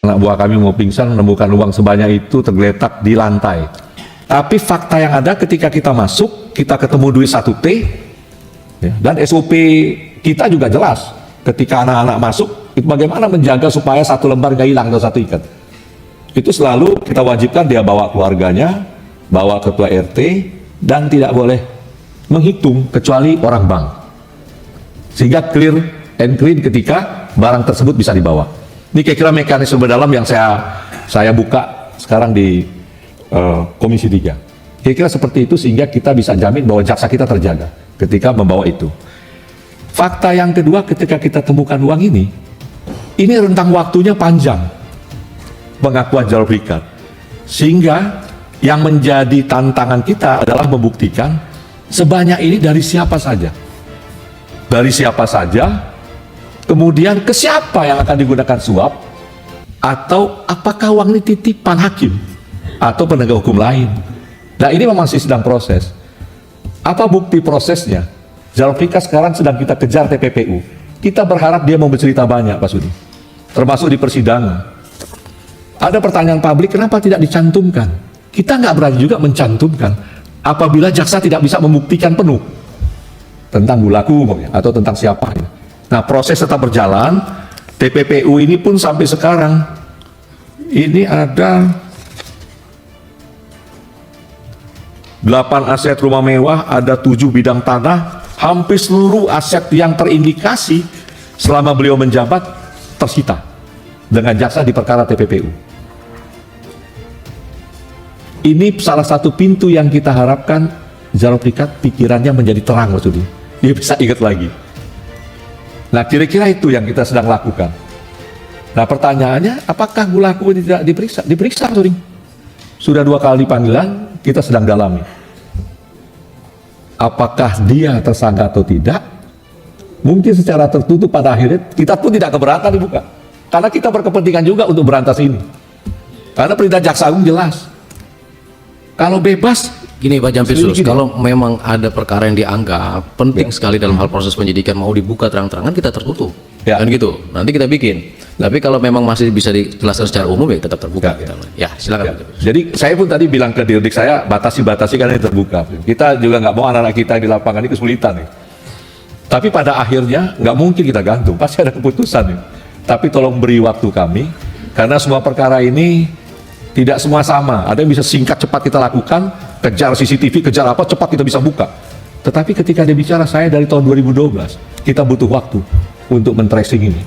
Anak buah kami mau pingsan menemukan uang sebanyak itu tergeletak di lantai. Tapi fakta yang ada ketika kita masuk, kita ketemu duit 1T, ya, dan SOP kita juga jelas. Ketika anak-anak masuk, itu bagaimana menjaga supaya 1 lembar gak hilang atau 1 ikat. Itu selalu kita wajibkan dia bawa keluarganya, bawa ketua RT, dan tidak boleh menghitung kecuali orang bank. Sehingga clear and clean ketika barang tersebut bisa dibawa. Ini kira-kira mekanisme berdalam yang saya buka sekarang di Komisi 3. Kira-kira seperti itu sehingga kita bisa jamin bahwa jaksa kita terjaga ketika membawa itu. Fakta yang kedua, ketika kita temukan uang ini rentang waktunya panjang pengakuan jalur berikat. Sehingga yang menjadi tantangan kita adalah membuktikan sebanyak ini dari siapa saja. Dari siapa saja, kemudian ke siapa yang akan digunakan suap, atau apakah uang ini titipan hakim atau penegak hukum lain. Nah, ini memang masih sedang proses. Apa bukti prosesnya? Jalur berikat sekarang sedang kita kejar TPPU. Kita berharap dia mau bercerita banyak, Pak Sudi, termasuk di persidangan. Ada pertanyaan publik, kenapa tidak dicantumkan? Kita nggak berani juga mencantumkan apabila jaksa tidak bisa membuktikan penuh tentang bulaku atau tentang siapa. Nah, proses tetap berjalan. TPPU ini pun sampai sekarang ini ada 8 aset rumah mewah, ada 7 bidang tanah, hampir seluruh aset yang terindikasi selama beliau menjabat tersita dengan jaksa di perkara TPPU. Ini salah satu pintu yang kita harapkan jalur berikat pikirannya menjadi terang, Mas Sudi. Dia bisa ingat lagi. Nah, kira-kira itu yang kita sedang lakukan. Nah, pertanyaannya, apakah bulaku ini tidak diperiksa? Diperiksa, Mas Sudi. Sudah 2 kali panggilan, kita sedang dalami. Apakah dia tersangka atau tidak? Mungkin secara tertutup pada akhirnya kita pun tidak keberatan dibuka. Karena kita berkepentingan juga untuk berantas ini. Karena perintah jaksa agung jelas. Kalau bebas, gini Pak Jampitsus, kalau memang ada perkara yang dianggap penting sekali dalam hal proses penyidikan mau dibuka terang-terangan, kita tertutup, kan gitu. Nanti kita bikin. Tapi kalau memang masih bisa dijelaskan secara umum, ya tetap terbuka. Ya, silakan. Jadi saya pun tadi bilang ke Dirdik saya, batasi karena ini terbuka. Kita juga nggak mau anak-anak kita di lapangan ini kesulitan nih. Tapi pada akhirnya nggak mungkin kita gantung, pasti ada keputusan nih. Tapi tolong beri waktu kami, karena semua perkara ini tidak semua sama. Ada yang bisa singkat cepat kita lakukan, kejar CCTV, kejar apa, cepat kita bisa buka. Tetapi ketika dia bicara saya dari tahun 2012, kita butuh waktu untuk men-tracing ini.